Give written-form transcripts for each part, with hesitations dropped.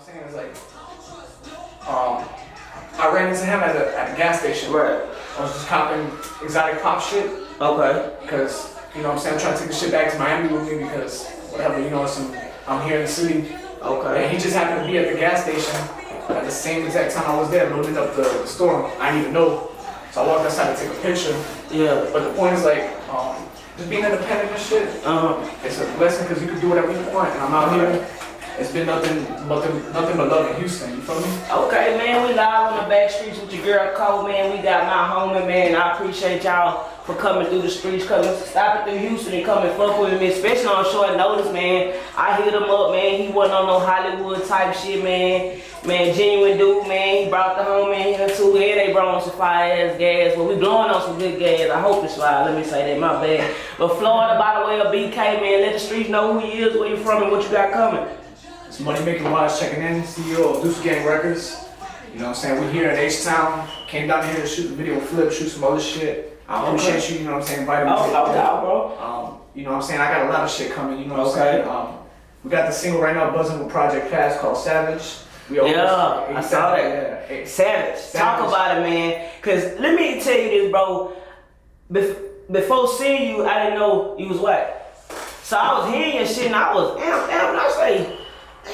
I'm saying? It's like, I ran into him at a gas station. Right. I was just copping exotic pop shit. Okay. Because, you know what I'm saying, I'm trying to take the shit back to Miami with me because, whatever, you know, I'm here in the city. Okay. And he just happened to be at the gas station at the same exact time I was there, loading up the store. I didn't even know. So I walked outside to take a picture. Yeah. But the point is like, just being independent and shit, it's a blessing because you can do whatever you want. And I'm out here. It's been nothing but love in Houston, you feel me? Okay, man, we live on the back streets with your girl Cole, man. We got my homie, man. I appreciate y'all for coming through the streets, stopping through Houston and coming fuck with me, especially on short notice, man. I hit him up, man. He wasn't on no Hollywood type shit, man. Man, genuine dude, man. He brought the homie in here too, and they brought on some fire ass gas. Well, we blowing on some good gas. I hope it's fire. Let me say that, my bad. But Florida, by the way, of BK, man. Let the streets know who he is, where you from, and what you got coming. It's Making Wize checking in, CEO of Deuce Gang Records. You know what I'm saying? We're here in H-Town. Came down here to shoot the video flip, shoot some other shit. I appreciate you know what I'm saying, inviting me to no doubt, bro. You know what I'm saying? I got a lot of shit coming, you know what I'm saying? We got the single right now buzzing with Project Fast called Savage. I saw that. Yeah. Savage. Talk about it, man. Cause let me tell you this, bro. Before seeing you, I didn't know you was white. So I was hearing your shit and I was damn, and I was like,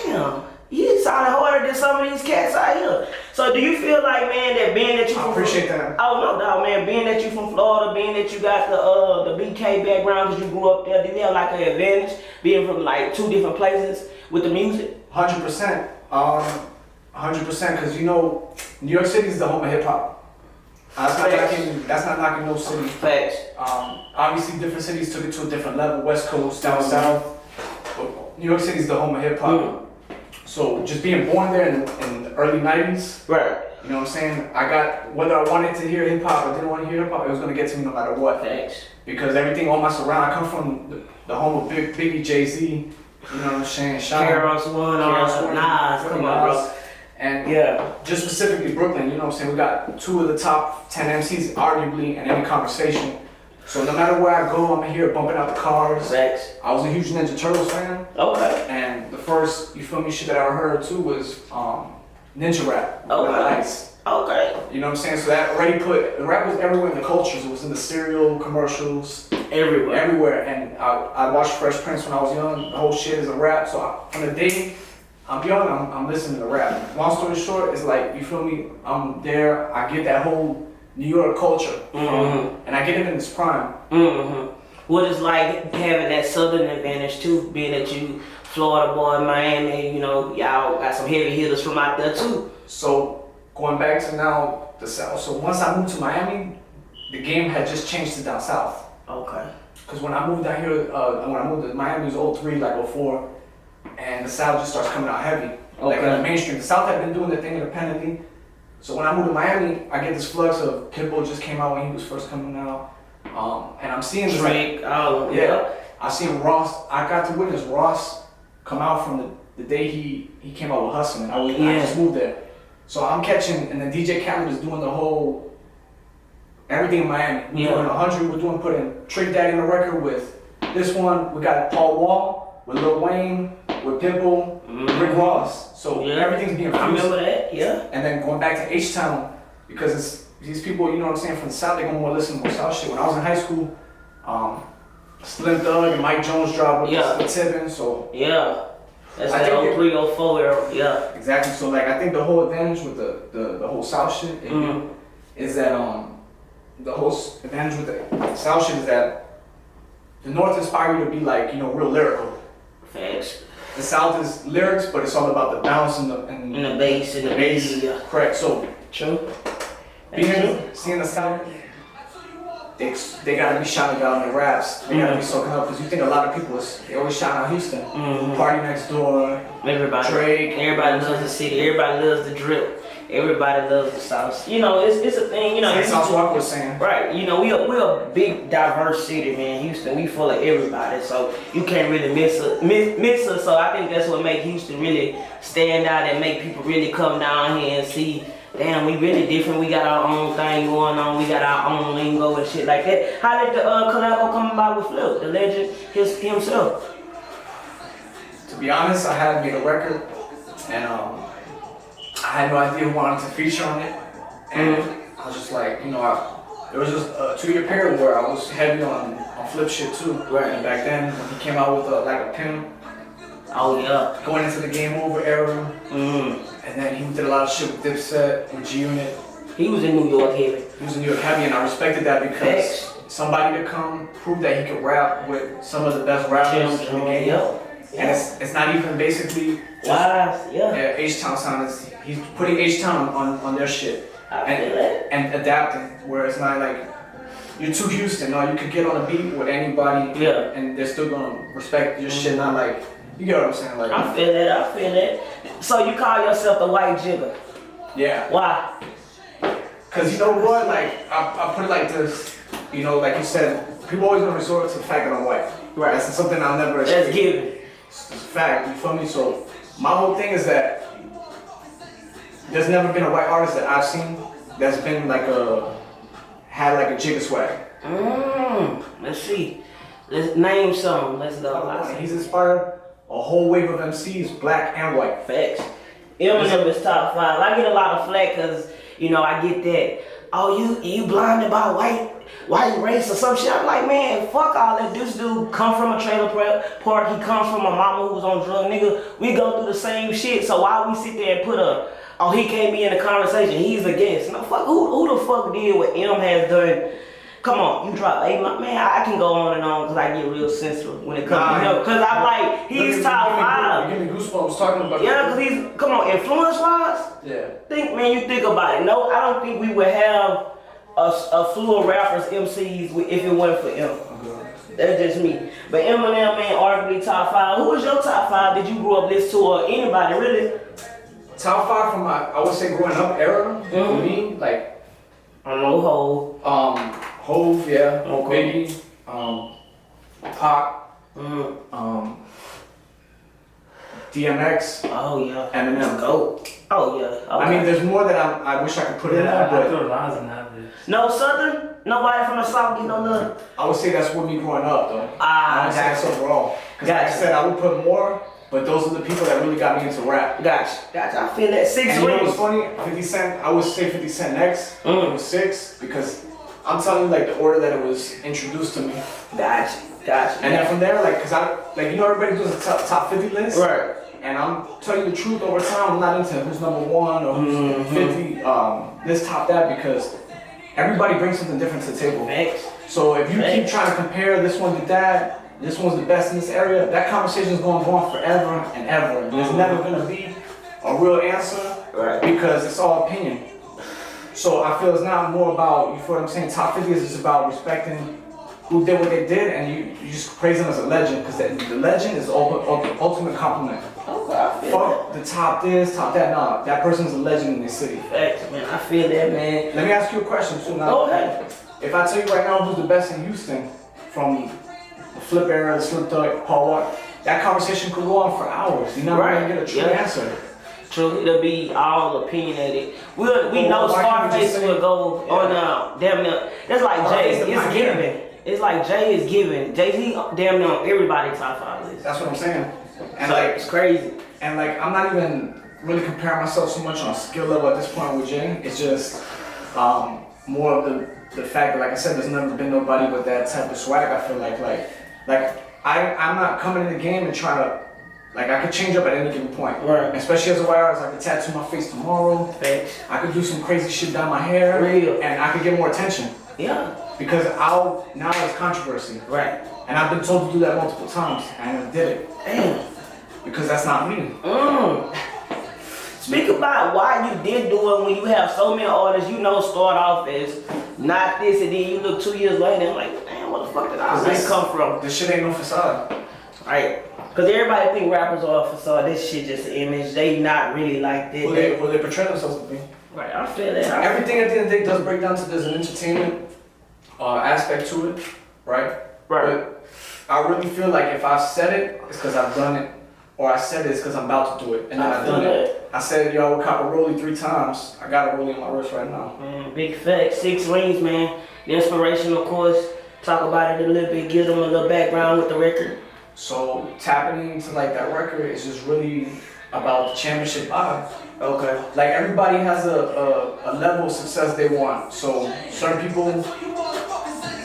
damn, you sounded harder than some of these cats out here. So do you feel like, man, that being that you I appreciate that. Oh, no doubt, man. Being that you from Florida, being that you got the BK background because you grew up there, do you have like an advantage being from like two different places with the music? 100%. 100% because you know, New York City is the home of hip hop. That's not knocking no city. Facts. Obviously different cities took it to a different level, West Coast, down south. But New York City is the home of hip hop. So just being born there in the early 90s, right? You know what I'm saying? I got, whether I wanted to hear hip hop or didn't want to hear hip hop, it was gonna get to me no matter what. Thanks. Because everything on my surround, I come from the home of Biggie, Jay-Z, you know what I'm saying? KRS-One, Nas, come on, bro. And just specifically Brooklyn, you know what I'm saying? We got two of the top 10 MCs arguably in any conversation. So no matter where I go, I'm here bumping out the cars. Facts. I was a huge Ninja Turtles fan. Okay. And the first, you feel me, shit that I heard too was Ninja Rap. Okay. Ice. Okay. You know what I'm saying? So that already the rap was everywhere in the cultures. It was in the cereal commercials. Everywhere. And I watched Fresh Prince when I was young. The whole shit is a rap. So from the day I'm young, I'm listening to rap. Long story short, it's like, you feel me, I'm there, I get that whole New York culture, and I get it in its prime. What is like having that southern advantage too, being that you Florida boy, Miami, you know, y'all got some heavy hitters from out there too. So going back to now the South. So once I moved to Miami, the game had just changed to down south. Okay. Because when I moved down here, when I moved to Miami, it was 03, like 04, and the South just starts coming out heavy. Like in the mainstream. The South had been doing their thing independently. So when I moved to Miami, I get this flux of Pitbull just came out when he was first coming out. And I'm seeing this Drake, I seen Ross, I got to witness Ross come out from the day he came out with Hustling. I just moved there. So I'm catching, and then DJ Khaled is doing the whole, everything in Miami. We're doing 100, we're putting Trick Daddy on the record with this one. We got Paul Wall with Lil Wayne, with Pitbull, Rick Ross. So everything's being fused. I remember that, And then going back to H-Town, because it's these people, you know what I'm saying, from the South, they gonna want to listen to more South shit. When I was in high school, Slim Thug and Mike Jones dropped with Tibbin, so that's that 03, 04 era, exactly. So like I think the whole advantage with the whole South shit is that the whole advantage with the South shit is that the North inspired you to be like, you know, real lyrical. Facts. The South is lyrics, but it's all about the bounce and the bass and the bass. Correct. So true. Seeing the South, they gotta be shouting out in their raps. They gotta be soaking up because you think a lot of people they always shout out Houston. Party Next Door. Everybody. Drake. Everybody loves the city. Everybody loves the drip. Everybody loves the South. You know, it's a thing. You know, that's what I was saying. Right. You know, we're a big, diverse city, man. Houston, we full of everybody, so you can't really miss us. So I think that's what makes Houston really stand out and make people really come down here and see. Damn, we really different. We got our own thing going on. We got our own lingo and shit like that. How did the collabo come about with Flip, the legend himself? To be honest, I had made a record and I had no idea who wanted to feature on it, and I was just like, there was just a 2-year period where I was heavy on flip shit too. Right. And back then, when he came out with like a pimp, Oh yeah. going into the Game Over era, and then he did a lot of shit with Dipset, with G-Unit. He was in New York heavy. He was in New York heavy, and I respected that because somebody to come prove that he could rap with some of the best rappers in the game. And it's not even basically Wize, H-Town sound. He's putting H-Town on their shit and adapting, where it's not like you're too Houston. No, you could get on a beat with anybody, and they're still gonna respect your shit. Not like, you get what I'm saying? Like, I feel that. So you call yourself the white jigger? Yeah. Why? Cause you know what? Like I put it like this. Like you said, people always gonna resort to the fact that I'm white. Right. That's something I'll never. That's given. It's a fact. You feel me? So my whole thing is that there's never been a white artist that I've seen that's been had like a jigger swag. Let's see. Let's name some. Let's go. He's inspired a whole wave of MCs, black and white. Facts. Eminem is top 5. I get a lot of flack because, I get that. Oh, you blinded by white race or some shit. I'm like, man, fuck all that. This dude come from a trailer park. He comes from a mama who was on drugs. Nigga, we go through the same shit. So why we sit there and put he can't be in the conversation. He's a guest. No, fuck, who the fuck did what M has done? Come on, you drop 8 months. Man, I can go on and on because I get real sensitive when it comes to him. Because I'm like, he's top 5. You give me goosebumps talking about because he's, come on, influence-wise? Yeah. You think about it. No, I don't think we would have a slew of rappers, MCs, if it wasn't for him. That's just me. But Eminem, man, arguably top 5. Who was your top 5 that you grew up listening to, or anybody, really? Top 5 from I would say growing up era, for me, like, I don't know, Hove, yeah, Biggie, Pac, DMX, oh yeah, Eminem. Go. Oh yeah. Okay. I mean, there's more that I wish I could put in there, but no Southern, nobody from the South get no love. I would say that's with me growing up, though. I would say that's overall. Because like I said, I would put more, but those are the people that really got me into rap. Gotcha. I feel that 6 rings. And you know what's funny? 50 Cent, I would say 50 Cent next. It was 6 because I'm telling you, like, the order that it was introduced to me. Gotcha. And then from there, like, everybody does a top 50 list. Right. And I'm telling you the truth, over time, I'm not into who's number 1 or who's 50, this top that, because everybody brings something different to the table. So if you keep trying to compare this one to that, this one's the best in this area, that conversation is going to go on forever and ever. There's never going to be a real answer because it's all opinion. So I feel it's not more about, you feel what I'm saying, top 50 is just about respecting who did what they did, and you just praise them as a legend, because the legend is the ultimate compliment. Okay, Fuck the top this, top that. Nah, that person's a legend in this city. Facts, man. I feel that, man. Let me ask you a question too now. Go ahead. If I tell you right now who's the best in Houston, from the Flip era, the Slip Thug, Paul Walker, that conversation could go on for hours. You're not going to get a true answer. True, it'll be all opinionated. We know Scarface will go on damn near. That's like Jay. It's given. It's like Jay is given. Jay-Z damn near on everybody's top 5 list. That's what I'm saying. And so it's crazy. And like, I'm not even really comparing myself so much on a skill level at this point with Jay. It's just more of the fact that, like I said, there's never been nobody with that type of swag. I feel like I'm not coming in the game and trying to, like, I could change up at any given point. Right. Especially as a white artist, I could tattoo my face tomorrow. Thanks. I could do some crazy shit down my hair. Real. And I could get more attention. Yeah. Because now it's controversy. Right. And I've been told to do that multiple times, and I did it. Damn. Because that's not me. Speak about why you did do it when you have so many artists, start off as not this, and then you look 2 years later and like, damn, what the fuck did I come from? This shit ain't no facade. Right. Because everybody think rappers are a facade. This shit just an image. They not really like that. Well, they portray themselves to be. Right, I feel that. Everything at the end of the day does break down to there's an entertainment aspect to it, right? Right. But I really feel like if I said it, it's because I've done it. Or I said it's because I'm about to do it, and then I've done it. I said, yo, I would cop a rollie 3 times. I got a rollie on my wrist right now. Big facts, 6 rings, man. The inspiration, of course. Talk about it a little bit, give them a little background with the record. So tapping into like that record is just really about the championship vibe. Okay. Like everybody has a level of success they want. So certain people,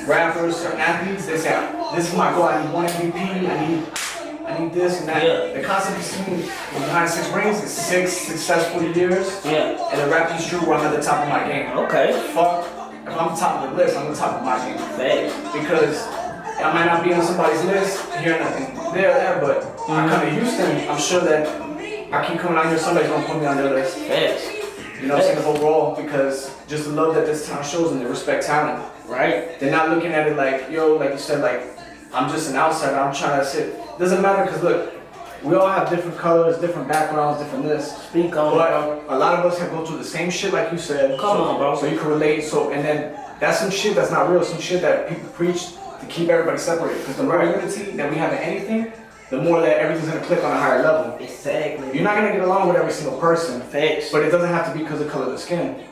rappers, certain athletes, they say, this is my goal, I need 1 MVP, I need this and that. Yeah. The concept between behind 6 rings is 6 successful years. Yeah. And the rap industry where I'm at the top of my game. Okay. Fuck, if I'm top of the list, I'm the top of my game. Facts. Because I might not be on somebody's list here and there, but I come to Houston, I'm sure that I keep coming out here, somebody's gonna put me on their list. Facts. You know what I'm saying? Overall, because just the love that this town shows and they respect talent. Right. They're not looking at it like, yo, like you said, like, I'm just an outsider, I'm trying to sit. Doesn't matter, because look, we all have different colors, different backgrounds, different this. Speak on But it. a lot of us have gone through the same shit like you said. Come on, bro. So you can relate. So, and then that's some shit that's not real, some shit that people preach to keep everybody separated. Because the more unity that we have in anything, the more that everything's gonna click on a higher level. Exactly. You're not gonna get along with every single person. Facts. But it doesn't have to be because of color of the skin.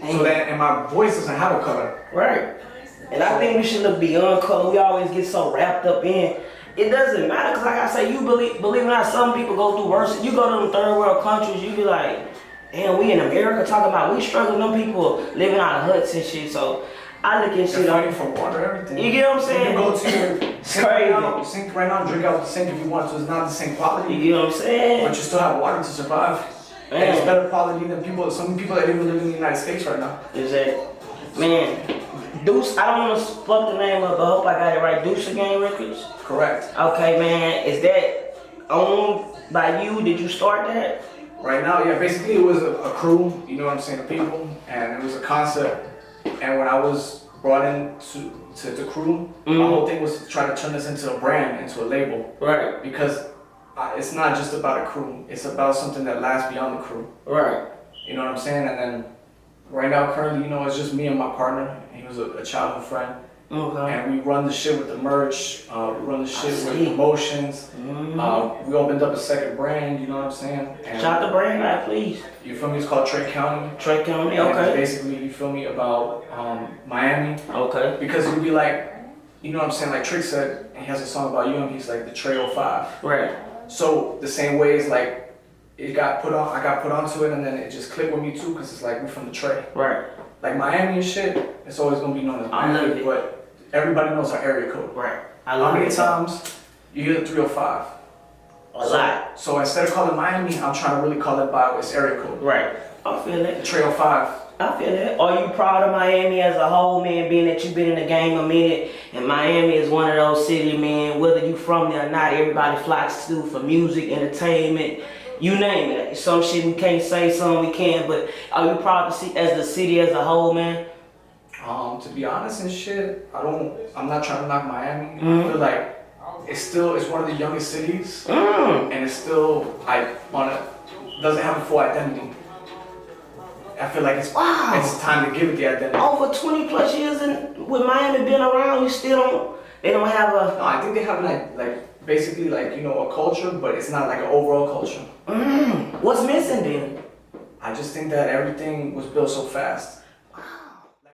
So that, and my voice doesn't have a color. Right. And I think we should look beyond color. We always get so wrapped up in. It doesn't matter, because like I say, you believe it or not, some people go through worse. You go to them third world countries, you be like, damn, we in America talking about we struggling, them people living out of huts and shit. So I look at shit. They're fighting for water, everything. You get what I'm saying? You can go to your It's sink right now, crazy. sink right now, drink out the sink if you want to. It's not the same quality. You get what I'm saying? But you still have water to survive. And it's better quality than people, some people that even live in the United States right now. Exactly. Man, Deuce, I don't want to fuck the name up, but I hope I got it right. Deuce Again Records? Correct. Okay, man. Is that owned by you? Did you start that? Right now, yeah, basically it was a crew, you know what I'm saying, of people, and it was a concept. And when I was brought in to the crew, my whole thing was to try to turn this into a brand, into a label. Right. Because it's not just about a crew, it's about something that lasts beyond the crew. Right. You know what I'm saying? And then right now, currently, you know, it's just me and my partner. He was a childhood friend. Okay. And we run the shit with the merch, we run the shit with promotions. We opened up a second brand, you know what I'm saying? And Shout the brand out, please. you feel me? It's called Trey County. Trey County, And it's okay. basically, you feel me, about Miami. Okay. Because you'd be like, you know what I'm saying? Like Trick said, he has a song about you and he's like the Trey 05. Right. So the same way is like, I got put onto it and then it just clicked with me too, because it's like we're from the Trey. Right. Like Miami and shit, it's always gonna be known as I love Miami, it. but everybody knows our area code. Right. How many times you hear the 305? A lot. So instead of calling Miami, I'm trying to really call it by its area code. Right. I feel The that. Trey 05. I feel that. Are you proud of Miami as a whole, man, being that you've been in the game a minute, and Miami is one of those cities, man, whether you from there or not, everybody flocks to for music, entertainment, you name it. Some shit we can't say, some we can, but are you proud to see as the city as a whole, man? To be honest and shit, I'm not trying to knock Miami. I feel like it's one of the youngest cities, and it's still, doesn't have a full identity. I feel like it's time to give it the identity. Over 20 plus years with Miami being around, they don't have a... No, I think they have like basically like, you know, a culture, but it's not like an overall culture. What's missing then? I just think that everything was built so fast.